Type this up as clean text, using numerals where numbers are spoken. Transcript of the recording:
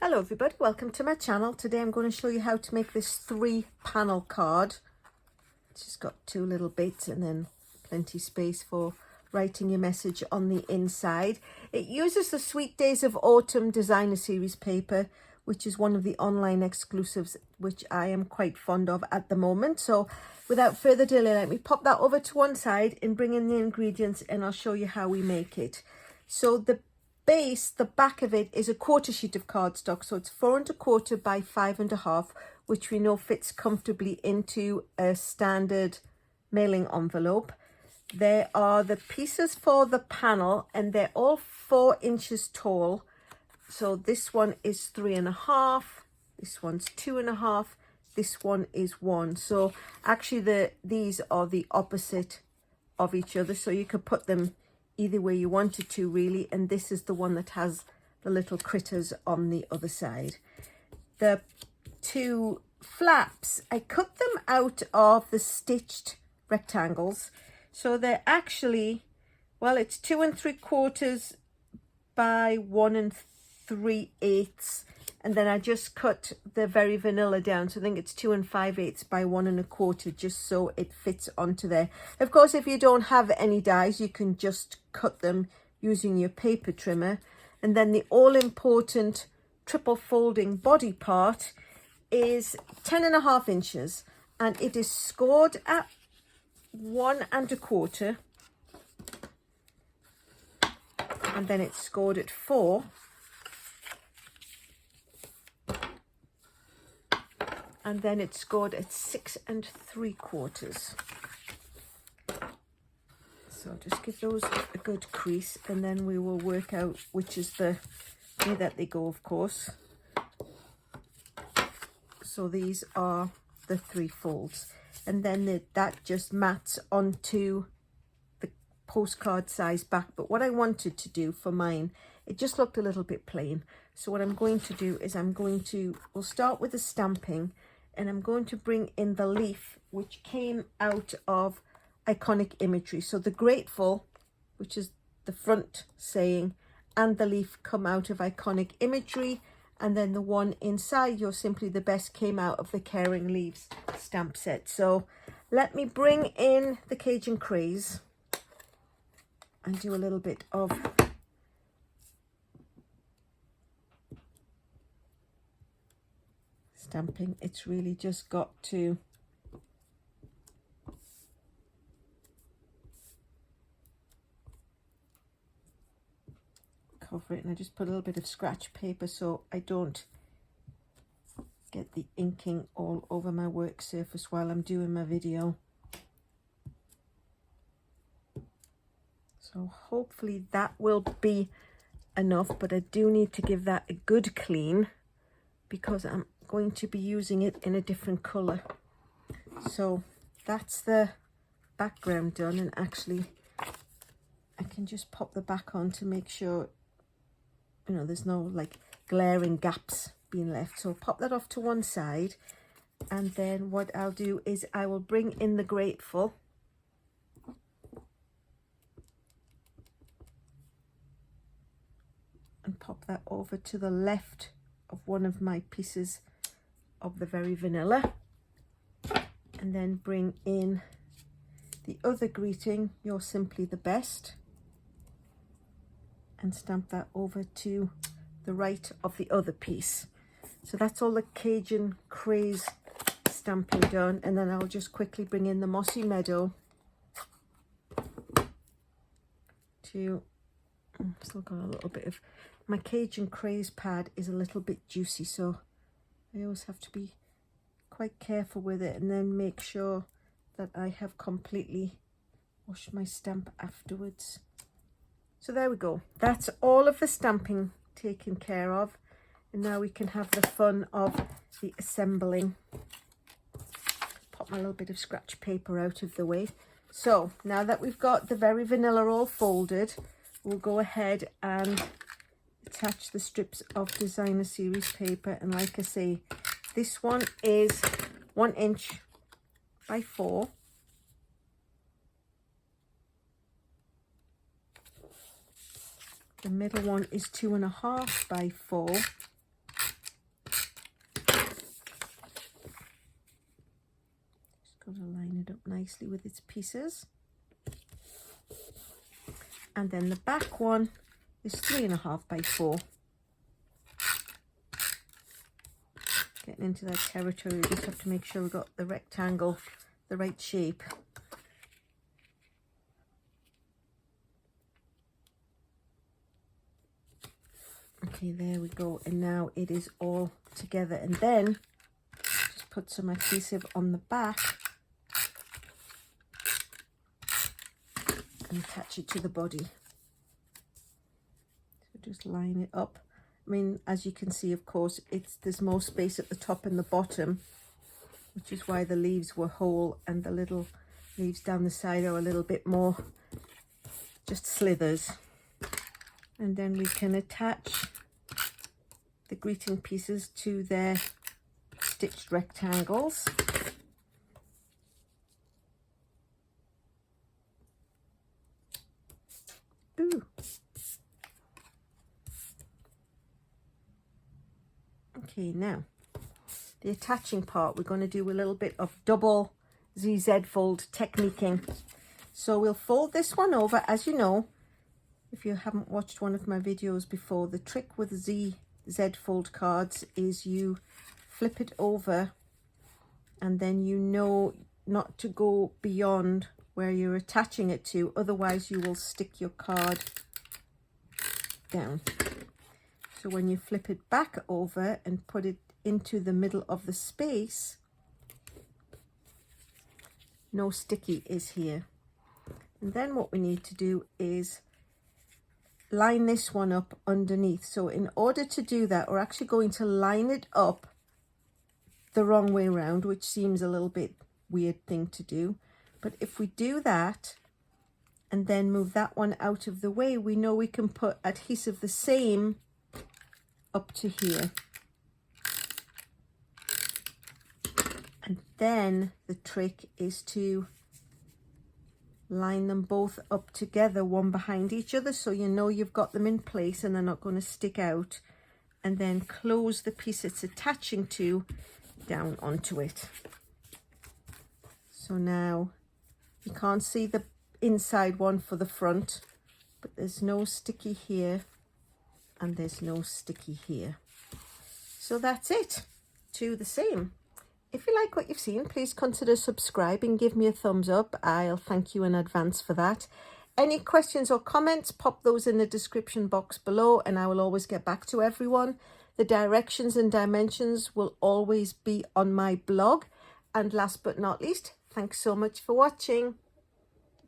Hello everybody, welcome to my channel. Today I'm going to show you how to make this 3-panel card. It's just got 2 little bits and then plenty space for writing your message on the inside. It uses the Sweet Days of Autumn Designer Series paper, which is one of the online exclusives which I am quite fond of at the moment. So without further delay, let me pop that over to one side and bring in the ingredients and I'll show you how we make it. So the base, the back of it is a 1/4 sheet of cardstock, so it's 4 1/4 by 5 1/2, which we know fits comfortably into a standard mailing envelope. There are the pieces for the panel and they're all 4 inches tall. So this one is 3 1/2, this one's 2 1/2, this one is 1. So actually these are the opposite of each other, so you could put them either way you wanted to really, and this is the one that has the little critters on the other side. The 2 flaps, I cut them out of the stitched rectangles, so they're actually, well, it's 2 3/4 by 1 3/8, and then I just cut the Very Vanilla down, so I think it's 2 5/8 by 1 1/4, just so it fits onto there. Of course, if you don't have any dies, you can just cut them using your paper trimmer. And then the all-important triple folding body part is 10 1/2 inches, and it is scored at 1 1/4, and then it's scored at 4. And then it's scored at 6 3/4. So just give those a good crease, and then we will work out which is the way that they go, of course. So these are the 3 folds, and then that just mats onto the postcard size back. But what I wanted to do for mine, it just looked a little bit plain. So what I'm going to do is we'll start with the stamping, and I'm going to bring in the leaf, which came out of iconic imagery. So the grateful, which is the front saying, and the leaf come out of iconic imagery, and then the one inside, You're Simply the Best, came out of the Caring Leaves stamp set. So let me bring in the Cajun Craze and do a little bit of stamping. It's really just got to cover it, and I just put a little bit of scratch paper so I don't get the inking all over my work surface while I'm doing my video. So hopefully that will be enough, but I do need to give that a good clean because I'm going to be using it in a different color. So that's the background done, and actually I can just pop the back on to make sure, you know, there's no like glaring gaps being left. So pop that off to one side, and then what I'll do is I will bring in the grateful, and pop that over to the left of one of my pieces of the Very Vanilla, and then bring in the other greeting, You're Simply the Best, and stamp that over to the right of the other piece. So that's all the Cajun Craze stamping done, and then I'll just quickly bring in the Mossy Meadow to, still got a little bit of, my Cajun Craze pad is a little bit juicy, so I always have to be quite careful with it, and then make sure that I have completely washed my stamp afterwards. So there we go. That's all of the stamping taken care of, and now we can have the fun of the assembling. Pop my little bit of scratch paper out of the way. So now that we've got the Very Vanilla all folded, we'll go ahead and attach the strips of Designer Series paper. And like I say, this one is 1 inch by 4. The middle one is 2 1/2 by 4. nicely with its pieces. And then the back one is 3.5 by 4. Getting into that territory, we just have to make sure we've got the rectangle the right shape. Okay, there we go, and now it is all together. And then just put some adhesive on the back and attach it to the body. So just line it up. I mean, as you can see, of course, there's more space at the top and the bottom, which is why the leaves were whole, and the little leaves down the side are a little bit more just slithers. And then we can attach the greeting pieces to their stitched rectangles. Ooh. Okay, now the attaching part, we're going to do a little bit of double ZZ fold techniquing. So we'll fold this one over. As you know, if you haven't watched one of my videos before, the trick with ZZ fold cards is you flip it over, and then you know not to go beyond where you're attaching it to, otherwise you will stick your card down. So when you flip it back over and put it into the middle of the space, no sticky is here. And then what we need to do is line this one up underneath. So in order to do that, we're actually going to line it up the wrong way around, which seems a little bit weird thing to do. But if we do that and then move that one out of the way, we know we can put adhesive the same up to here. And then the trick is to line them both up together, one behind each other, so you know you've got them in place and they're not going to stick out, and then close the piece it's attaching to down onto it. So now you can't see the inside one for the front, but there's no sticky here and there's no sticky here. So that's it, two the same. If you like what you've seen, please consider subscribing, give me a thumbs up. I'll thank you in advance for that. Any questions or comments, pop those in the description box below and I will always get back to everyone. The directions and dimensions will always be on my blog. And last but not least, thanks so much for watching.